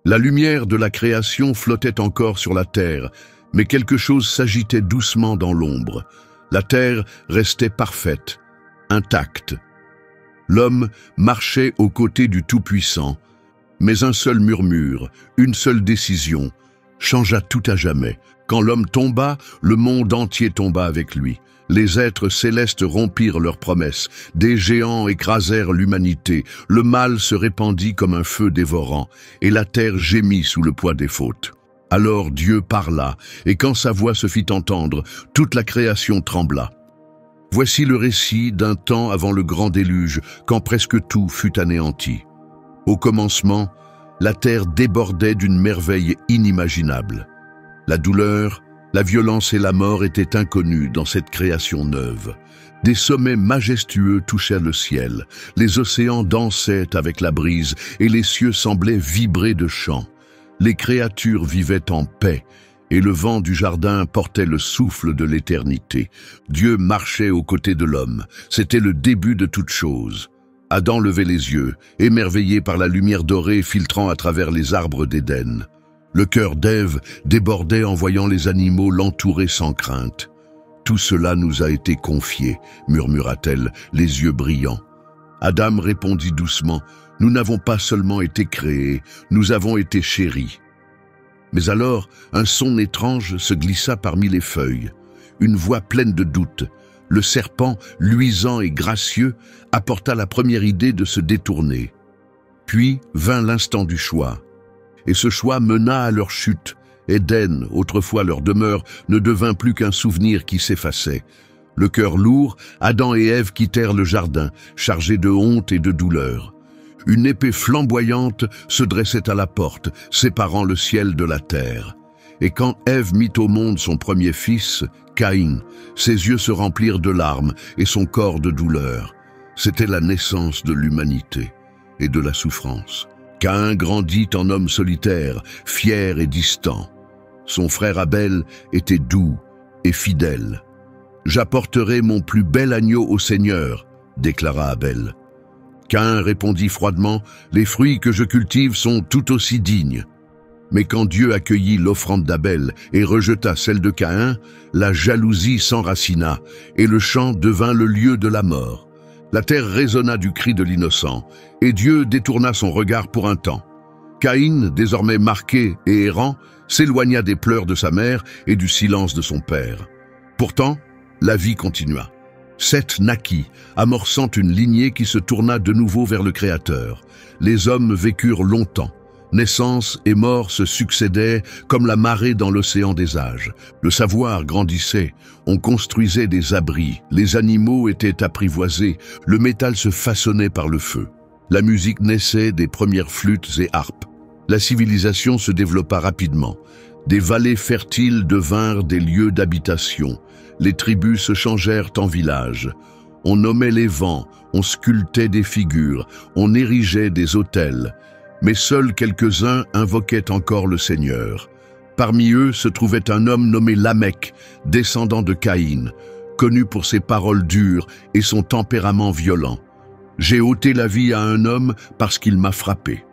La lumière de la création flottait encore sur la terre, mais quelque chose s'agitait doucement dans l'ombre. La terre restait parfaite, intacte. L'homme marchait aux côtés du Tout-Puissant, mais un seul murmure, une seule décision, changea tout à jamais. Quand l'homme tomba, le monde entier tomba avec lui. Les êtres célestes rompirent leurs promesses, des géants écrasèrent l'humanité, le mal se répandit comme un feu dévorant, et la terre gémit sous le poids des fautes. Alors Dieu parla, et quand sa voix se fit entendre, toute la création trembla. Voici le récit d'un temps avant le grand déluge, quand presque tout fut anéanti. Au commencement, la terre débordait d'une merveille inimaginable. La douleur, la violence et la mort étaient inconnues dans cette création neuve. Des sommets majestueux touchaient le ciel, les océans dansaient avec la brise et les cieux semblaient vibrer de chants. Les créatures vivaient en paix et le vent du jardin portait le souffle de l'éternité. Dieu marchait aux côtés de l'homme, c'était le début de toute chose. Adam levait les yeux, émerveillé par la lumière dorée filtrant à travers les arbres d'Éden. Le cœur d'Ève débordait en voyant les animaux l'entourer sans crainte. « Tout cela nous a été confié », murmura-t-elle, les yeux brillants. Adam répondit doucement, « Nous n'avons pas seulement été créés, nous avons été chéris. » Mais alors, un son étrange se glissa parmi les feuilles. Une voix pleine de doute. Le serpent, luisant et gracieux, apporta la première idée de se détourner. Puis vint l'instant du choix. Et ce choix mena à leur chute. Éden, autrefois leur demeure, ne devint plus qu'un souvenir qui s'effaçait. Le cœur lourd, Adam et Ève quittèrent le jardin, chargés de honte et de douleur. Une épée flamboyante se dressait à la porte, séparant le ciel de la terre. Et quand Ève mit au monde son premier fils, Caïn, ses yeux se remplirent de larmes et son corps de douleur. C'était la naissance de l'humanité et de la souffrance. Caïn grandit en homme solitaire, fier et distant. Son frère Abel était doux et fidèle. « J'apporterai mon plus bel agneau au Seigneur », déclara Abel. Caïn répondit froidement, « Les fruits que je cultive sont tout aussi dignes. » Mais quand Dieu accueillit l'offrande d'Abel et rejeta celle de Caïn, la jalousie s'enracina et le champ devint le lieu de la mort. La terre résonna du cri de l'innocent, et Dieu détourna son regard pour un temps. Caïn, désormais marqué et errant, s'éloigna des pleurs de sa mère et du silence de son père. Pourtant, la vie continua. Seth naquit, amorçant une lignée qui se tourna de nouveau vers le Créateur. Les hommes vécurent longtemps. Naissance et mort se succédaient comme la marée dans l'océan des âges. Le savoir grandissait, on construisait des abris, les animaux étaient apprivoisés, le métal se façonnait par le feu. La musique naissait des premières flûtes et harpes. La civilisation se développa rapidement. Des vallées fertiles devinrent des lieux d'habitation. Les tribus se changèrent en villages. On nommait les vents, on sculptait des figures, on érigeait des autels. Mais seuls quelques-uns invoquaient encore le Seigneur. Parmi eux se trouvait un homme nommé Lamech, descendant de Caïn, connu pour ses paroles dures et son tempérament violent. « J'ai ôté la vie à un homme parce qu'il m'a frappé.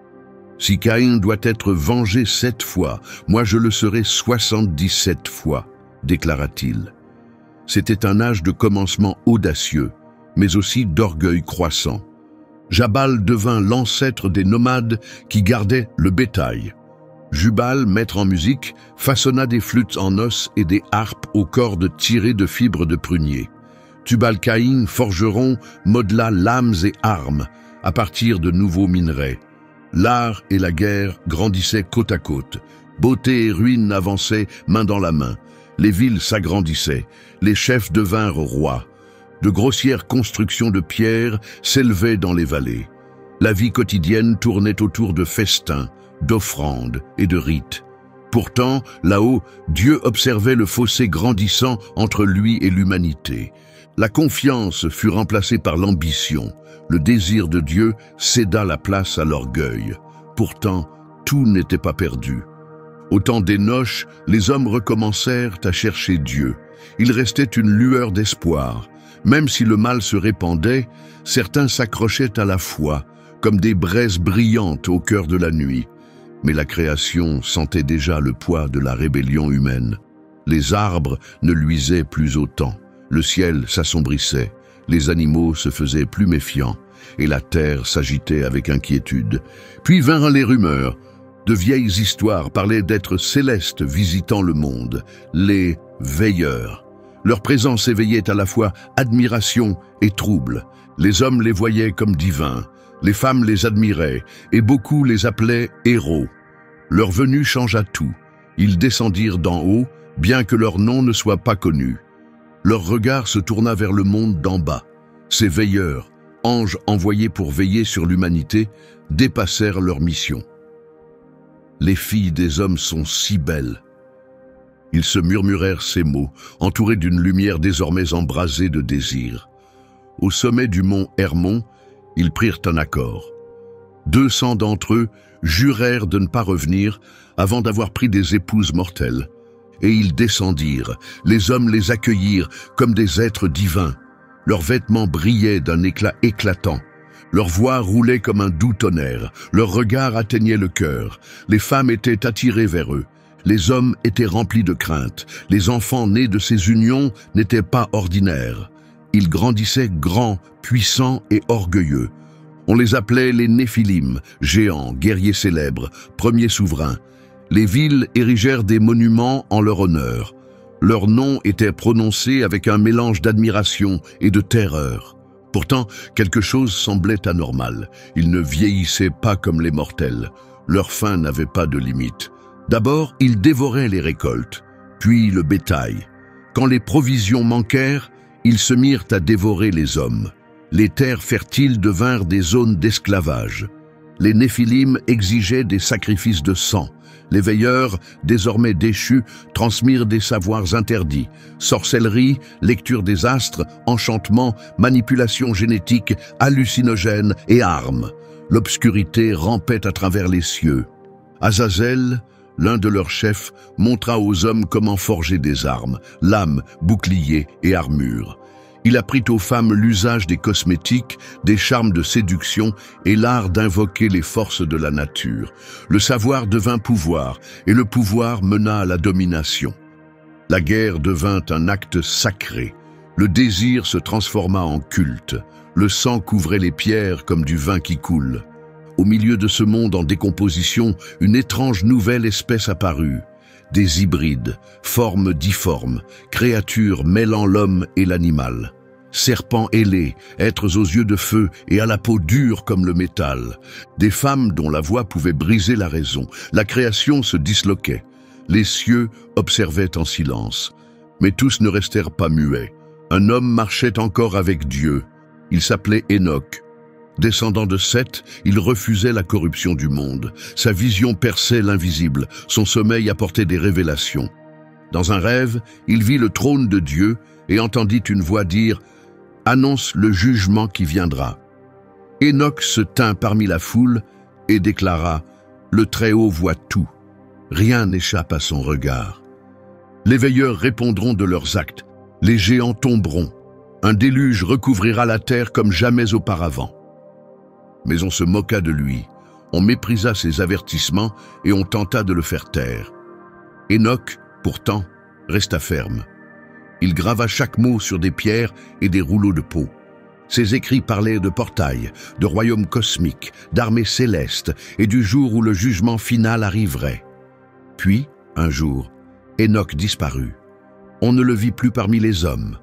Si Caïn doit être vengé 7 fois, moi je le serai 77 fois, déclara-t-il. C'était un âge de commencement audacieux, mais aussi d'orgueil croissant. Jabal devint l'ancêtre des nomades qui gardaient le bétail. Jubal, maître en musique, façonna des flûtes en os et des harpes aux cordes tirées de fibres de prunier. Tubal-Caïn, forgeron, modela lames et armes à partir de nouveaux minerais. L'art et la guerre grandissaient côte à côte. Beauté et ruine avançaient main dans la main. Les villes s'agrandissaient. Les chefs devinrent rois. De grossières constructions de pierre s'élevaient dans les vallées. La vie quotidienne tournait autour de festins, d'offrandes et de rites. Pourtant, là-haut, Dieu observait le fossé grandissant entre lui et l'humanité. La confiance fut remplacée par l'ambition. Le désir de Dieu céda la place à l'orgueil. Pourtant, tout n'était pas perdu. Au temps d'Hénoch, les hommes recommencèrent à chercher Dieu. Il restait une lueur d'espoir. Même si le mal se répandait, certains s'accrochaient à la foi, comme des braises brillantes au cœur de la nuit. Mais la création sentait déjà le poids de la rébellion humaine. Les arbres ne luisaient plus autant, le ciel s'assombrissait, les animaux se faisaient plus méfiants, et la terre s'agitait avec inquiétude. Puis vinrent les rumeurs. De vieilles histoires parlaient d'êtres célestes visitant le monde, les veilleurs. Leur présence éveillait à la fois admiration et trouble. Les hommes les voyaient comme divins, les femmes les admiraient, et beaucoup les appelaient héros. Leur venue changea tout. Ils descendirent d'en haut, bien que leur nom ne soit pas connu. Leur regard se tourna vers le monde d'en bas. Ces veilleurs, anges envoyés pour veiller sur l'humanité, dépassèrent leur mission. Les filles des hommes sont si belles. Ils se murmurèrent ces mots, entourés d'une lumière désormais embrasée de désir. Au sommet du mont Hermon, ils prirent un accord. 200 d'entre eux jurèrent de ne pas revenir avant d'avoir pris des épouses mortelles. Et ils descendirent, les hommes les accueillirent comme des êtres divins. Leurs vêtements brillaient d'un éclat éclatant. Leur voix roulait comme un doux tonnerre, leur regard atteignait le cœur. Les femmes étaient attirées vers eux. Les hommes étaient remplis de crainte. Les enfants nés de ces unions n'étaient pas ordinaires. Ils grandissaient grands, puissants et orgueilleux. On les appelait les Néphilim, géants, guerriers célèbres, premiers souverains. Les villes érigèrent des monuments en leur honneur. Leurs noms étaient prononcés avec un mélange d'admiration et de terreur. Pourtant, quelque chose semblait anormal. Ils ne vieillissaient pas comme les mortels. Leur faim n'avait pas de limite. D'abord, ils dévoraient les récoltes, puis le bétail. Quand les provisions manquèrent, ils se mirent à dévorer les hommes. Les terres fertiles devinrent des zones d'esclavage. Les Néphilim exigeaient des sacrifices de sang. Les veilleurs, désormais déchus, transmirent des savoirs interdits. Sorcellerie, lecture des astres, enchantement, manipulation génétique, hallucinogènes et armes. L'obscurité rampait à travers les cieux. Azazel, l'un de leurs chefs, montra aux hommes comment forger des armes, lames, boucliers et armures. Il apprit aux femmes l'usage des cosmétiques, des charmes de séduction et l'art d'invoquer les forces de la nature. Le savoir devint pouvoir, et le pouvoir mena à la domination. La guerre devint un acte sacré. Le désir se transforma en culte. Le sang couvrait les pierres comme du vin qui coule. Au milieu de ce monde en décomposition, une étrange nouvelle espèce apparut. Des hybrides, formes difformes, créatures mêlant l'homme et l'animal. Serpents ailés, êtres aux yeux de feu et à la peau dure comme le métal. Des femmes dont la voix pouvait briser la raison. La création se disloquait. Les cieux observaient en silence. Mais tous ne restèrent pas muets. Un homme marchait encore avec Dieu. Il s'appelait Enoch. Descendant de Seth, il refusait la corruption du monde. Sa vision perçait l'invisible, son sommeil apportait des révélations. Dans un rêve, il vit le trône de Dieu et entendit une voix dire « Annonce le jugement qui viendra ». Enoch se tint parmi la foule et déclara « Le Très-Haut voit tout, rien n'échappe à son regard ». Les veilleurs répondront de leurs actes, les géants tomberont, un déluge recouvrira la terre comme jamais auparavant. Mais on se moqua de lui, on méprisa ses avertissements et on tenta de le faire taire. Enoch, pourtant, resta ferme. Il grava chaque mot sur des pierres et des rouleaux de peau. Ses écrits parlaient de portails, de royaumes cosmiques, d'armées célestes et du jour où le jugement final arriverait. Puis, un jour, Enoch disparut. On ne le vit plus parmi les hommes.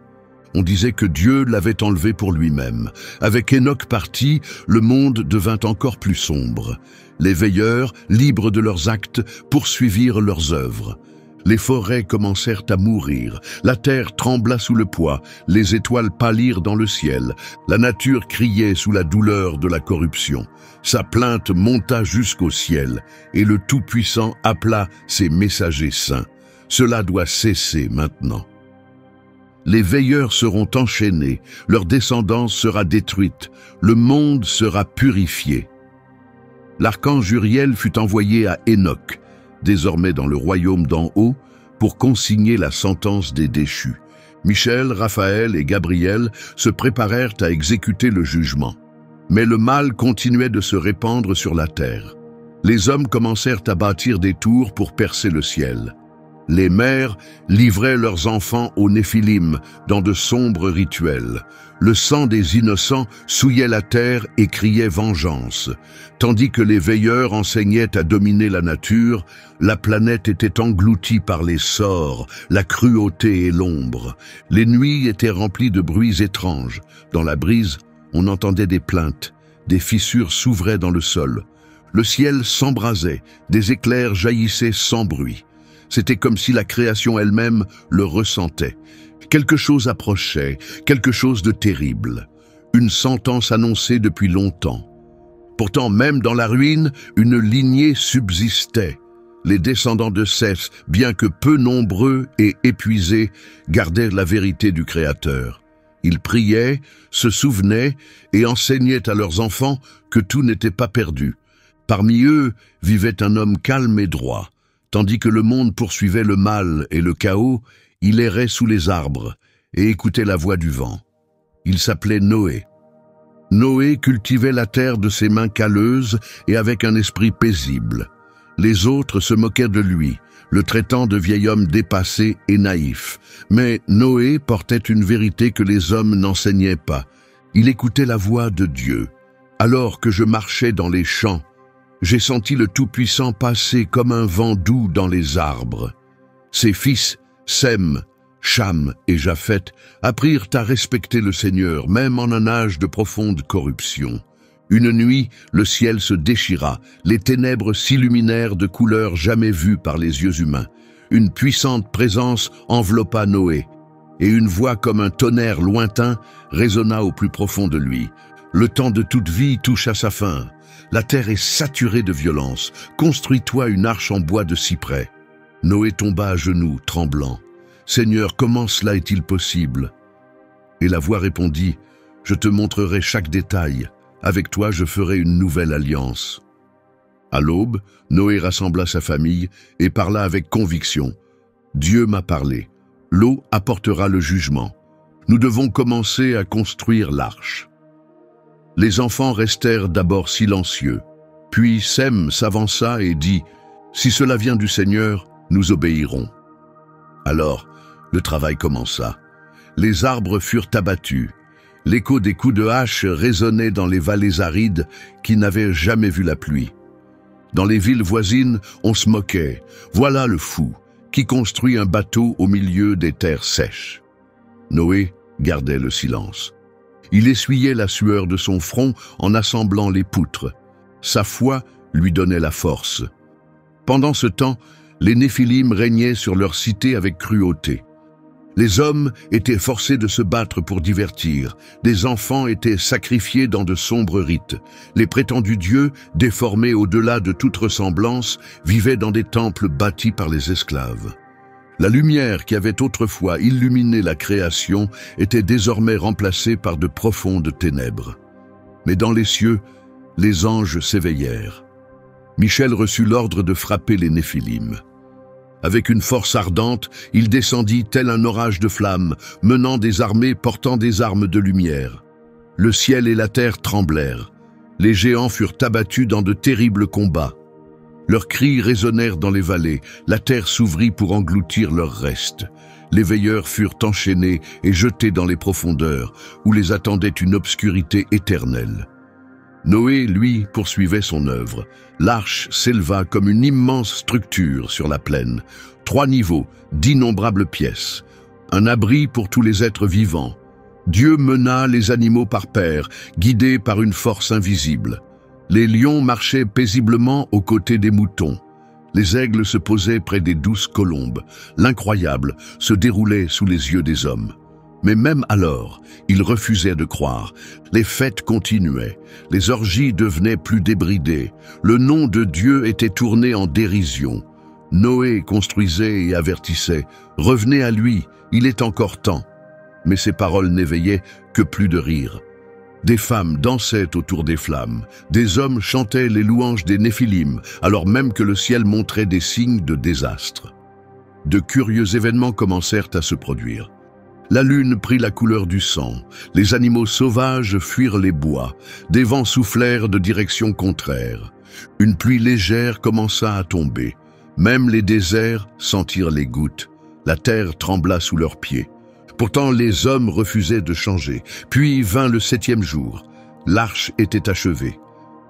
On disait que Dieu l'avait enlevé pour lui-même. Avec Enoch parti, le monde devint encore plus sombre. Les veilleurs, libres de leurs actes, poursuivirent leurs œuvres. Les forêts commencèrent à mourir, la terre trembla sous le poids, les étoiles pâlirent dans le ciel, la nature criait sous la douleur de la corruption. Sa plainte monta jusqu'au ciel, et le Tout-Puissant appela ses messagers saints. Cela doit cesser maintenant. Les veilleurs seront enchaînés, leur descendance sera détruite, le monde sera purifié. L'archange Uriel fut envoyé à Enoch, désormais dans le royaume d'en haut, pour consigner la sentence des déchus. Michel, Raphaël et Gabriel se préparèrent à exécuter le jugement. Mais le mal continuait de se répandre sur la terre. Les hommes commencèrent à bâtir des tours pour percer le ciel. Les mères livraient leurs enfants aux Néphilim dans de sombres rituels. Le sang des innocents souillait la terre et criait vengeance. Tandis que les veilleurs enseignaient à dominer la nature, la planète était engloutie par les sorts, la cruauté et l'ombre. Les nuits étaient remplies de bruits étranges. Dans la brise, on entendait des plaintes. Des fissures s'ouvraient dans le sol. Le ciel s'embrasait, des éclairs jaillissaient sans bruit. C'était comme si la création elle-même le ressentait. Quelque chose approchait, quelque chose de terrible. Une sentence annoncée depuis longtemps. Pourtant, même dans la ruine, une lignée subsistait. Les descendants de Seth, bien que peu nombreux et épuisés, gardaient la vérité du Créateur. Ils priaient, se souvenaient et enseignaient à leurs enfants que tout n'était pas perdu. Parmi eux vivait un homme calme et droit. Tandis que le monde poursuivait le mal et le chaos, il errait sous les arbres et écoutait la voix du vent. Il s'appelait Noé. Noé cultivait la terre de ses mains calleuses et avec un esprit paisible. Les autres se moquaient de lui, le traitant de vieil homme dépassé et naïf. Mais Noé portait une vérité que les hommes n'enseignaient pas. Il écoutait la voix de Dieu. Alors que je marchais dans les champs, j'ai senti le Tout-Puissant passer comme un vent doux dans les arbres. Ses fils, Sem, Cham et Japheth, apprirent à respecter le Seigneur, même en un âge de profonde corruption. Une nuit, le ciel se déchira, les ténèbres s'illuminèrent de couleurs jamais vues par les yeux humains. Une puissante présence enveloppa Noé, et une voix comme un tonnerre lointain résonna au plus profond de lui. Le temps de toute vie touche à sa fin. La terre est saturée de violence. Construis-toi une arche en bois de cyprès. Noé tomba à genoux, tremblant. « Seigneur, comment cela est-il possible ?» Et la voix répondit, « Je te montrerai chaque détail. Avec toi, je ferai une nouvelle alliance. » À l'aube, Noé rassembla sa famille et parla avec conviction. « Dieu m'a parlé. L'eau apportera le jugement. Nous devons commencer à construire l'arche. » Les enfants restèrent d'abord silencieux. Puis Sem s'avança et dit, « Si cela vient du Seigneur, nous obéirons. » Alors, le travail commença. Les arbres furent abattus. L'écho des coups de hache résonnait dans les vallées arides qui n'avaient jamais vu la pluie. Dans les villes voisines, on se moquait. Voilà le fou, qui construit un bateau au milieu des terres sèches. Noé gardait le silence. Il essuyait la sueur de son front en assemblant les poutres. Sa foi lui donnait la force. Pendant ce temps, les Néphilim régnaient sur leur cité avec cruauté. Les hommes étaient forcés de se battre pour divertir. Des enfants étaient sacrifiés dans de sombres rites. Les prétendus dieux, déformés au-delà de toute ressemblance, vivaient dans des temples bâtis par les esclaves. La lumière qui avait autrefois illuminé la création était désormais remplacée par de profondes ténèbres. Mais dans les cieux, les anges s'éveillèrent. Michel reçut l'ordre de frapper les Néphilim. Avec une force ardente, il descendit tel un orage de flammes, menant des armées portant des armes de lumière. Le ciel et la terre tremblèrent. Les géants furent abattus dans de terribles combats. Leurs cris résonnèrent dans les vallées, la terre s'ouvrit pour engloutir leurs restes. Les veilleurs furent enchaînés et jetés dans les profondeurs, où les attendait une obscurité éternelle. Noé, lui, poursuivait son œuvre. L'arche s'éleva comme une immense structure sur la plaine. 3 niveaux, d'innombrables pièces. Un abri pour tous les êtres vivants. Dieu mena les animaux par paires, guidés par une force invisible. Les lions marchaient paisiblement aux côtés des moutons. Les aigles se posaient près des douces colombes. L'incroyable se déroulait sous les yeux des hommes. Mais même alors, ils refusaient de croire. Les fêtes continuaient. Les orgies devenaient plus débridées. Le nom de Dieu était tourné en dérision. Noé construisait et avertissait. « Revenez à lui, il est encore temps. » Mais ces paroles n'éveillaient que plus de rire. Des femmes dansaient autour des flammes. Des hommes chantaient les louanges des Néphilim, alors même que le ciel montrait des signes de désastre. De curieux événements commencèrent à se produire. La lune prit la couleur du sang, les animaux sauvages fuirent les bois, des vents soufflèrent de directions contraires. Une pluie légère commença à tomber. Même les déserts sentirent les gouttes. La terre trembla sous leurs pieds. Pourtant, les hommes refusaient de changer. Puis vint le 7e jour. L'arche était achevée.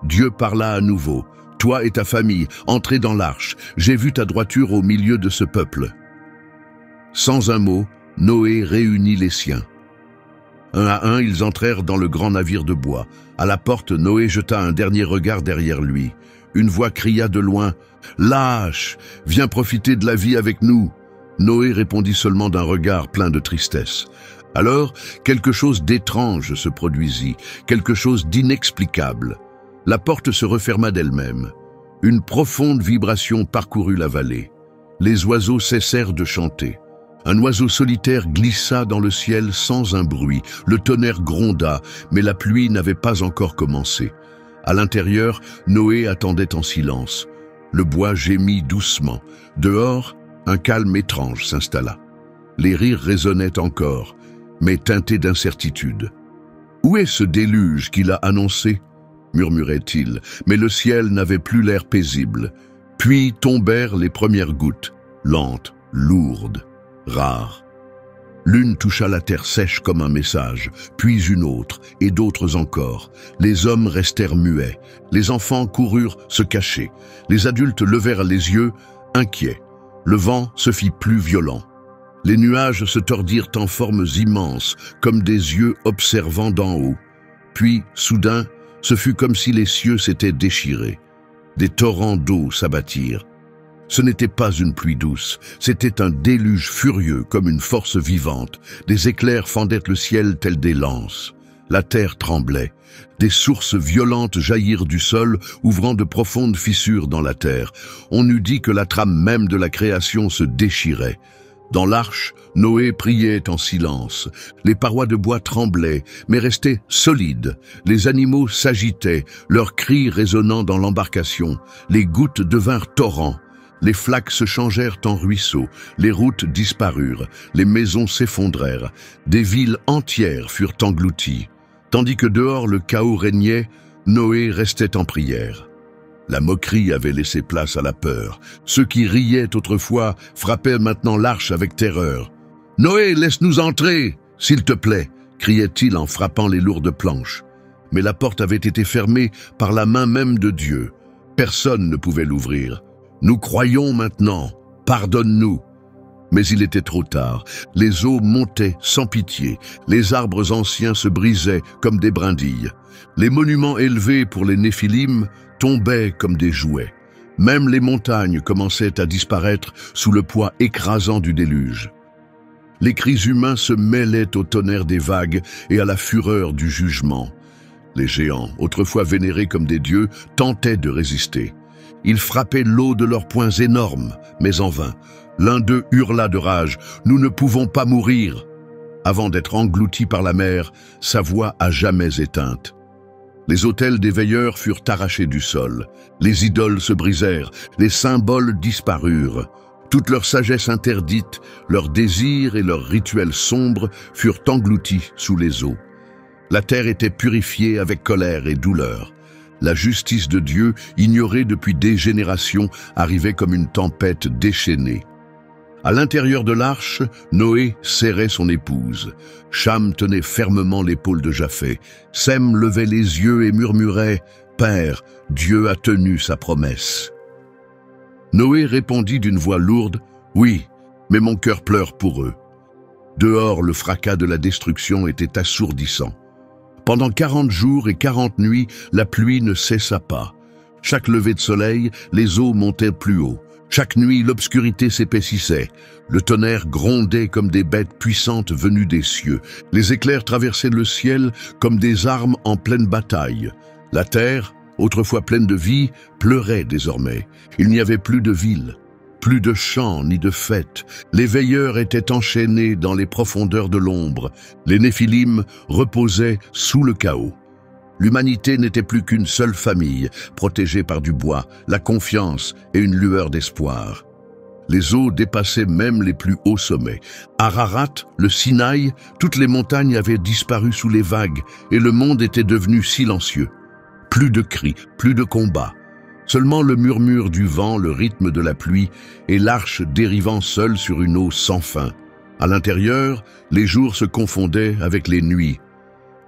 Dieu parla à nouveau. « Toi et ta famille, entrez dans l'arche. J'ai vu ta droiture au milieu de ce peuple. » Sans un mot, Noé réunit les siens. Un à un, ils entrèrent dans le grand navire de bois. À la porte, Noé jeta un dernier regard derrière lui. Une voix cria de loin « Lâche, viens profiter de la vie avec nous !» Noé répondit seulement d'un regard plein de tristesse. Alors, quelque chose d'étrange se produisit, quelque chose d'inexplicable. La porte se referma d'elle-même. Une profonde vibration parcourut la vallée. Les oiseaux cessèrent de chanter. Un oiseau solitaire glissa dans le ciel sans un bruit. Le tonnerre gronda, mais la pluie n'avait pas encore commencé. À l'intérieur, Noé attendait en silence. Le bois gémit doucement. Dehors, un calme étrange s'installa. Les rires résonnaient encore, mais teintés d'incertitude. « Où est ce déluge qu'il a annoncé ?» murmurait-il, mais le ciel n'avait plus l'air paisible. Puis tombèrent les premières gouttes, lentes, lourdes, rares. L'une toucha la terre sèche comme un message, puis une autre, et d'autres encore. Les hommes restèrent muets, les enfants coururent se cacher, les adultes levèrent les yeux, inquiets. Le vent se fit plus violent. Les nuages se tordirent en formes immenses, comme des yeux observant d'en haut. Puis, soudain, ce fut comme si les cieux s'étaient déchirés. Des torrents d'eau s'abattirent. Ce n'était pas une pluie douce, c'était un déluge furieux comme une force vivante. Des éclairs fendaient le ciel tels des lances. La terre tremblait. Des sources violentes jaillirent du sol, ouvrant de profondes fissures dans la terre. On eût dit que la trame même de la création se déchirait. Dans l'arche, Noé priait en silence. Les parois de bois tremblaient, mais restaient solides. Les animaux s'agitaient, leurs cris résonnant dans l'embarcation. Les gouttes devinrent torrents. Les flaques se changèrent en ruisseaux, les routes disparurent, les maisons s'effondrèrent, des villes entières furent englouties. Tandis que dehors le chaos régnait, Noé restait en prière. La moquerie avait laissé place à la peur. Ceux qui riaient autrefois frappaient maintenant l'arche avec terreur. « Noé, laisse-nous entrer, s'il te plaît !» criait-il en frappant les lourdes planches. Mais la porte avait été fermée par la main même de Dieu. Personne ne pouvait l'ouvrir. « Nous croyons maintenant, pardonne-nous !» Mais il était trop tard. Les eaux montaient sans pitié. Les arbres anciens se brisaient comme des brindilles. Les monuments élevés pour les Néphilim tombaient comme des jouets. Même les montagnes commençaient à disparaître sous le poids écrasant du déluge. Les cris humains se mêlaient au tonnerre des vagues et à la fureur du jugement. Les géants, autrefois vénérés comme des dieux, tentaient de résister. Ils frappaient l'eau de leurs poings énormes, mais en vain. L'un d'eux hurla de rage « Nous ne pouvons pas mourir !» Avant d'être englouti par la mer, sa voix à jamais éteinte. Les autels des veilleurs furent arrachés du sol. Les idoles se brisèrent, les symboles disparurent. Toute leur sagesse interdite, leurs désirs et leurs rituels sombres furent engloutis sous les eaux. La terre était purifiée avec colère et douleur. La justice de Dieu, ignorée depuis des générations, arrivait comme une tempête déchaînée. À l'intérieur de l'arche, Noé serrait son épouse. Cham tenait fermement l'épaule de Japheth. Sem levait les yeux et murmurait « Père, Dieu a tenu sa promesse. » Noé répondit d'une voix lourde « Oui, mais mon cœur pleure pour eux. » Dehors, le fracas de la destruction était assourdissant. Pendant 40 jours et 40 nuits, la pluie ne cessa pas. Chaque lever de soleil, les eaux montaient plus haut. Chaque nuit, l'obscurité s'épaississait. Le tonnerre grondait comme des bêtes puissantes venues des cieux. Les éclairs traversaient le ciel comme des armes en pleine bataille. La terre, autrefois pleine de vie, pleurait désormais. Il n'y avait plus de ville, plus de chants ni de fêtes. Les veilleurs étaient enchaînés dans les profondeurs de l'ombre. Les Néphilim reposaient sous le chaos. L'humanité n'était plus qu'une seule famille, protégée par du bois, la confiance et une lueur d'espoir. Les eaux dépassaient même les plus hauts sommets. Ararat, le Sinaï, toutes les montagnes avaient disparu sous les vagues et le monde était devenu silencieux. Plus de cris, plus de combats. Seulement le murmure du vent, le rythme de la pluie et l'arche dérivant seule sur une eau sans fin. À l'intérieur, les jours se confondaient avec les nuits.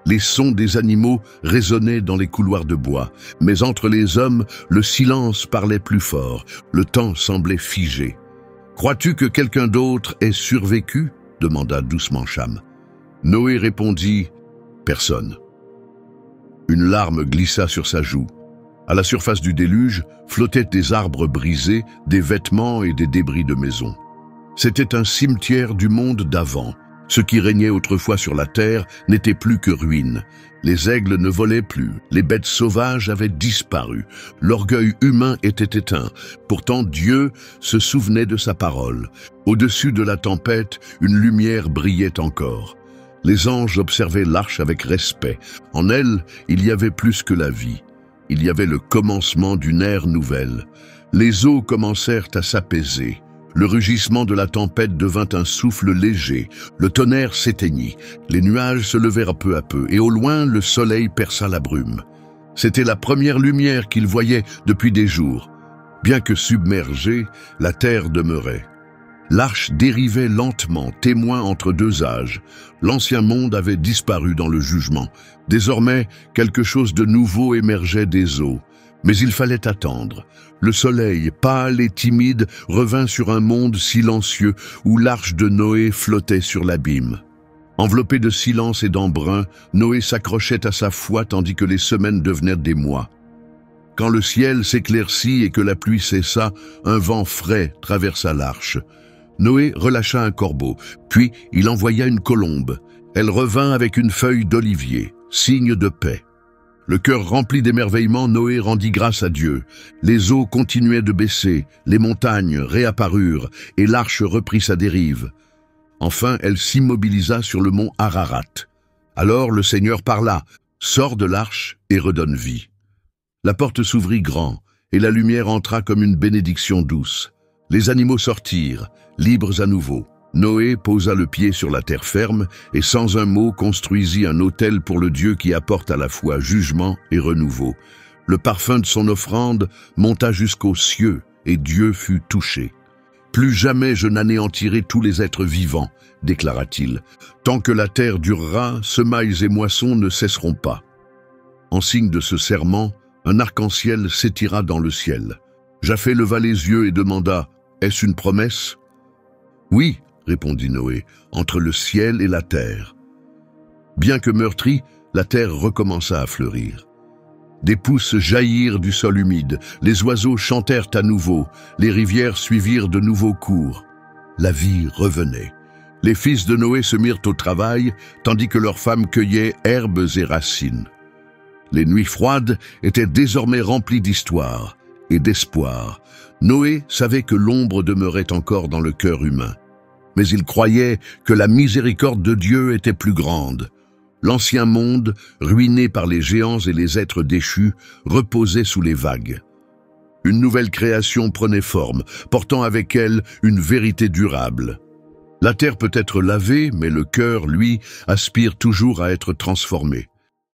Les sons des animaux résonnaient dans les couloirs de bois, mais entre les hommes, le silence parlait plus fort, le temps semblait figé. « Crois-tu que quelqu'un d'autre ait survécu » demanda doucement Cham. Noé répondit « Personne ». Une larme glissa sur sa joue. À la surface du déluge flottaient des arbres brisés, des vêtements et des débris de maisons. C'était un cimetière du monde d'avant. Ce qui régnait autrefois sur la terre n'était plus que ruines. Les aigles ne volaient plus, les bêtes sauvages avaient disparu, l'orgueil humain était éteint. Pourtant Dieu se souvenait de sa parole. Au-dessus de la tempête, une lumière brillait encore. Les anges observaient l'arche avec respect. En elle, il y avait plus que la vie. Il y avait le commencement d'une ère nouvelle. Les eaux commencèrent à s'apaiser. Le rugissement de la tempête devint un souffle léger, le tonnerre s'éteignit, les nuages se levèrent peu à peu, et au loin le soleil perça la brume. C'était la première lumière qu'ils voyaient depuis des jours. Bien que submergée, la terre demeurait. L'arche dérivait lentement, témoin entre deux âges. L'ancien monde avait disparu dans le jugement. Désormais, quelque chose de nouveau émergeait des eaux. Mais il fallait attendre. Le soleil, pâle et timide, revint sur un monde silencieux où l'arche de Noé flottait sur l'abîme. Enveloppé de silence et d'embrun, Noé s'accrochait à sa foi tandis que les semaines devenaient des mois. Quand le ciel s'éclaircit et que la pluie cessa, un vent frais traversa l'arche. Noé relâcha un corbeau, puis il envoya une colombe. Elle revint avec une feuille d'olivier, signe de paix. Le cœur rempli d'émerveillement, Noé rendit grâce à Dieu. Les eaux continuaient de baisser, les montagnes réapparurent, et l'arche reprit sa dérive. Enfin, elle s'immobilisa sur le mont Ararat. Alors le Seigneur parla, « Sors de l'arche et redonne vie. » La porte s'ouvrit grand, et la lumière entra comme une bénédiction douce. Les animaux sortirent, libres à nouveau. Noé posa le pied sur la terre ferme et sans un mot construisit un autel pour le Dieu qui apporte à la fois jugement et renouveau. Le parfum de son offrande monta jusqu'aux cieux et Dieu fut touché. « Plus jamais je n'anéantirai tous les êtres vivants, déclara-t-il. Tant que la terre durera, semailles et moissons ne cesseront pas. » En signe de ce serment, un arc-en-ciel s'étira dans le ciel. Japheth leva les yeux et demanda « Est-ce une promesse ?» « Oui, » répondit Noé, « entre le ciel et la terre. » Bien que meurtrie, la terre recommença à fleurir. Des pousses jaillirent du sol humide, les oiseaux chantèrent à nouveau, les rivières suivirent de nouveaux cours. La vie revenait. Les fils de Noé se mirent au travail, tandis que leurs femmes cueillaient herbes et racines. Les nuits froides étaient désormais remplies d'histoire et d'espoir. Noé savait que l'ombre demeurait encore dans le cœur humain. Mais il croyait que la miséricorde de Dieu était plus grande. L'ancien monde, ruiné par les géants et les êtres déchus, reposait sous les vagues. Une nouvelle création prenait forme, portant avec elle une vérité durable. La terre peut être lavée, mais le cœur, lui, aspire toujours à être transformé.